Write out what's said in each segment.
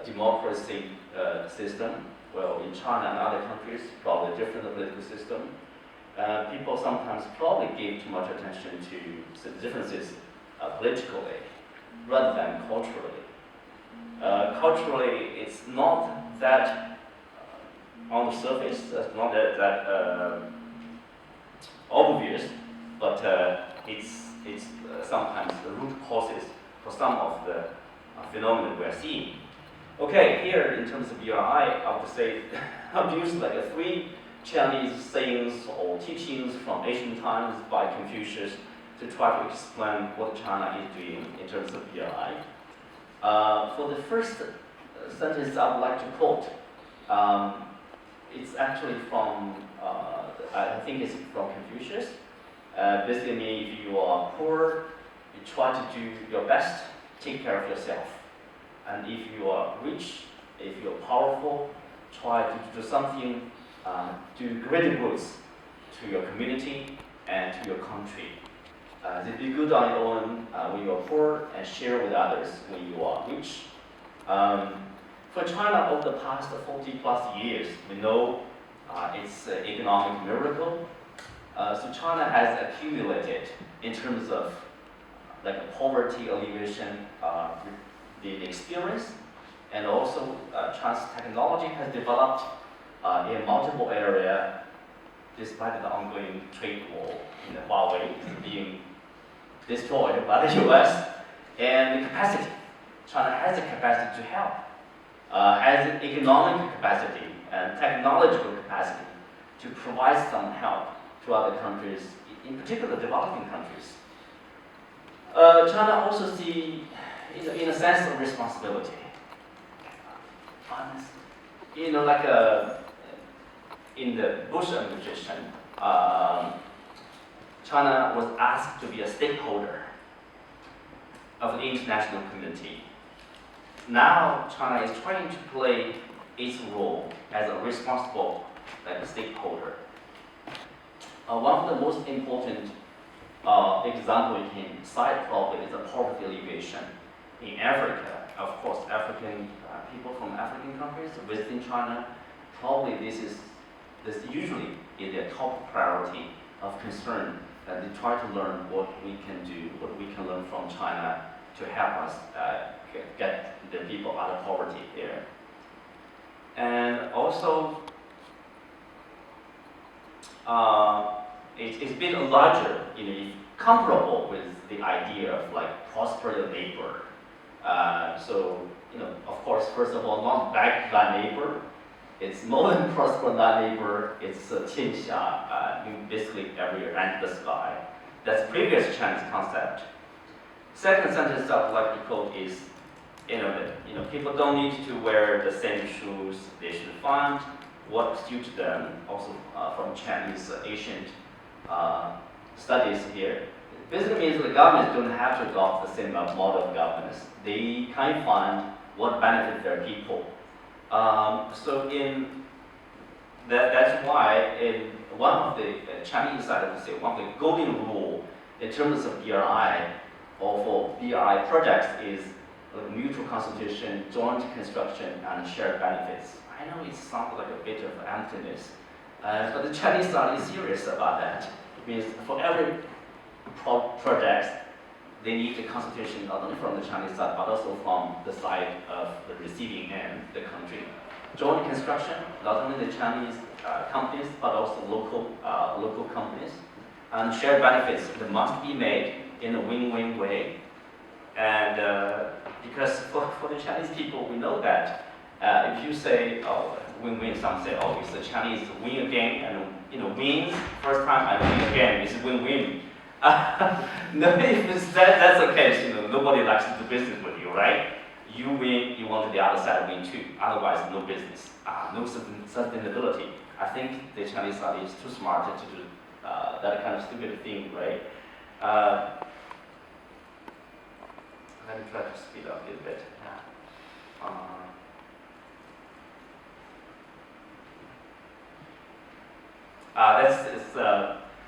democracy system. Well, in China and other countries, probably different political system. People sometimes probably give too much attention to the differences politically rather than culturally. Culturally, it's not that on the surface, it's not that obvious, but it's sometimes the root causes for some of the phenomena we are seeing. Okay, here in terms of BRI, I would say I've used like three Chinese sayings or teachings from ancient times by Confucius to try to explain what China is doing in terms of BRI. For the first sentence I would like to quote, it's actually from, I think it's from Confucius. Basically means if you are poor, you try to do your best, take care of yourself. And if you are rich, if you're powerful, try to do something, do greater goods to your community and to your country. Do good on your own when you are poor and share with others when you are rich. For China, over the past 40 plus years, we know it's an economic miracle. So China has accumulated in terms of like poverty alleviation, the experience, and also China's technology has developed in multiple areas, despite the ongoing trade war in the Huawei being destroyed by the US, and the capacity. China has the capacity to help, has an economic capacity and technological capacity to provide some help to other countries, in particular developing countries. China also sees, in a sense of responsibility. Like in the Bush administration, China was asked to be a stakeholder of the international community. Now China is trying to play its role as a responsible stakeholder. One of the most important example we can cite probably is the poverty alleviation in Africa. Of course, African people from African countries visiting China, probably this usually is their top priority of concern. They try to learn what we can do, what we can learn from China to help us get the people out of poverty there. And also, it's been larger, comparable with the idea of prosperous neighbor. Of course, first of all, not bad neighbor. It's more than prosperous neighbor. It's 天下, basically every end the sky. That's previous Chinese concept. Second sentence I would like to quote is, people don't need to wear the same shoes. They should find what suits them. Also from Chinese ancient studies here. Basically means the governments don't have to adopt the same model of governance. They can find what benefits their people. That's why in one of the Chinese side of the say one of the golden rule in terms of BRI or for BRI projects is mutual consultation, joint construction, and shared benefits. I know it sounds like a bit of emptiness, but the Chinese side is serious about that. It means for every project, they need the consultation not only from the Chinese side, but also from the side of the receiving end, the country. Joint construction, not only the Chinese companies, but also local companies. And shared benefits that must be made in a win-win way. And because for the Chinese people, we know that if you say, win-win, some say, it's the Chinese win again, and win first time and win again, it's win-win. No, if that's the case, nobody likes to do business with you, right? You win, you want the other side to win too. Otherwise, no business, no sustainability. I think the Chinese side is too smart to do that kind of stupid thing, right? Let me try to speed up a little bit.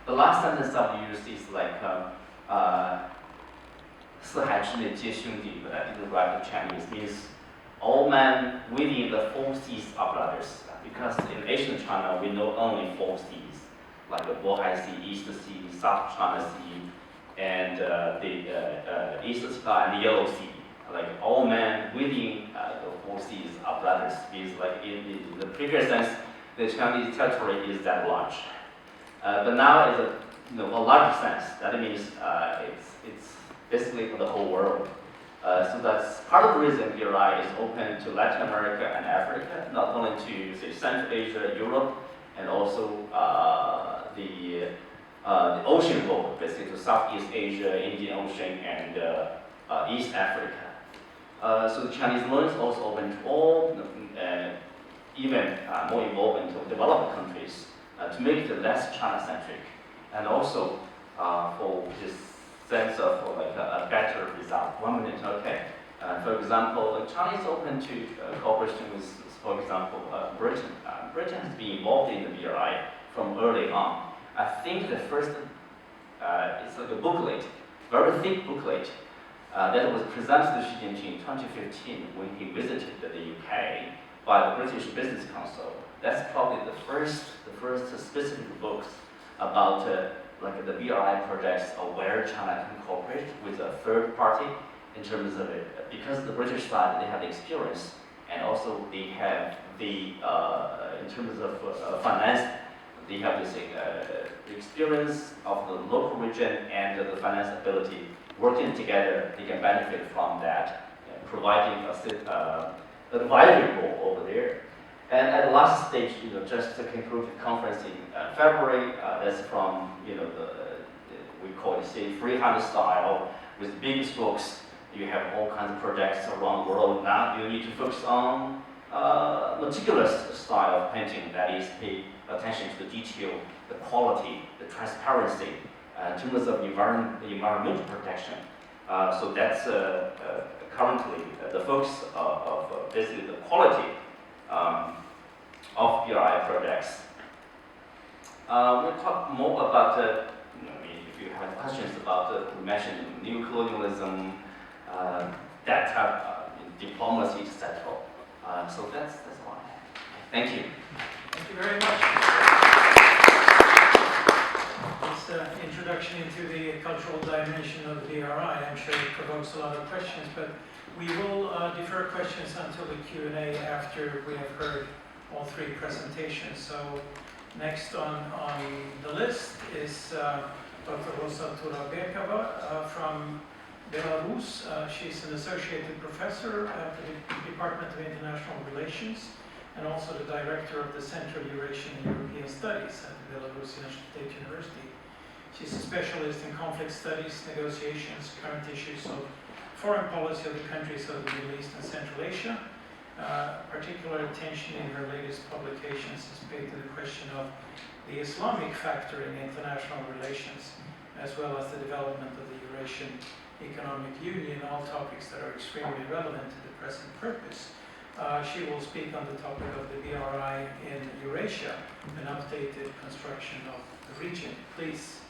The last sentence I've used is四海之内皆兄弟, but I didn't write the Chinese, means all men within the 4 seas are brothers. Because in ancient China, we know only 4 seas, like the Bohai Sea, East Sea, South China Sea, and the East Sea and the Yellow Sea. Like all men within the 4 seas are brothers. Means like in the previous sense, the Chinese territory is that large. But now it's a larger sense. That means it's basically for the whole world. So that's part of the reason BRI is open to Latin America and Africa, not only to say Central Asia, Europe, and also the ocean world, basically to Southeast Asia, Indian Ocean, and East Africa. So the Chinese law is also open to all, even more involved into developed countries to make it less China-centric, and also for this sense of like a better result. 1 minute, okay. For example, China is open to cooperation with, for example, Britain. Britain has been involved in the BRI from early on. I think the first, it's like a booklet, very thick booklet, that was presented to Xi Jinping in 2015 when he visited the UK by the British Business Council. That's probably the first specific books about like the BRI projects of where China can cooperate with a third party in terms of it. Because the British side, they have the experience, and also they have the, in terms of finance, they have this experience of the local region and the finance ability. Working together, they can benefit from that, providing a advisory role over there. And at the last stage, just to conclude the conference in February, that's from, we call it, say, freehand style with big strokes. You have all kinds of projects around the world. Now you need to focus on meticulous style of painting, that is, pay attention to the detail, the quality, the transparency, in terms of environmental protection. So that's currently the focus of basically the quality of BRI projects. We'll talk more about, if you have questions about, we mentioned neo-colonialism, that type of diplomacy, etc. So that's all I have. Thank you. Thank you very much. This introduction into the cultural dimension of the BRI, I'm sure it provokes a lot of questions, but we will defer questions until the Q&A after we have heard all 3 presentations. So next on the list is Dr. Rosa Turabekova from Belarus. She's an associated professor at the Department of International Relations and also the director of the Center of Eurasian and European Studies at the Belarusian State University. She's a specialist in conflict studies, negotiations, current issues of foreign policy of the countries of the Middle East and Central Asia. Particular attention in her latest publications is paid to the question of the Islamic factor in international relations, as well as the development of the Eurasian Economic Union, all topics that are extremely relevant to the present purpose. She will speak on the topic of the BRI in Eurasia, an updated construction of the region. Please.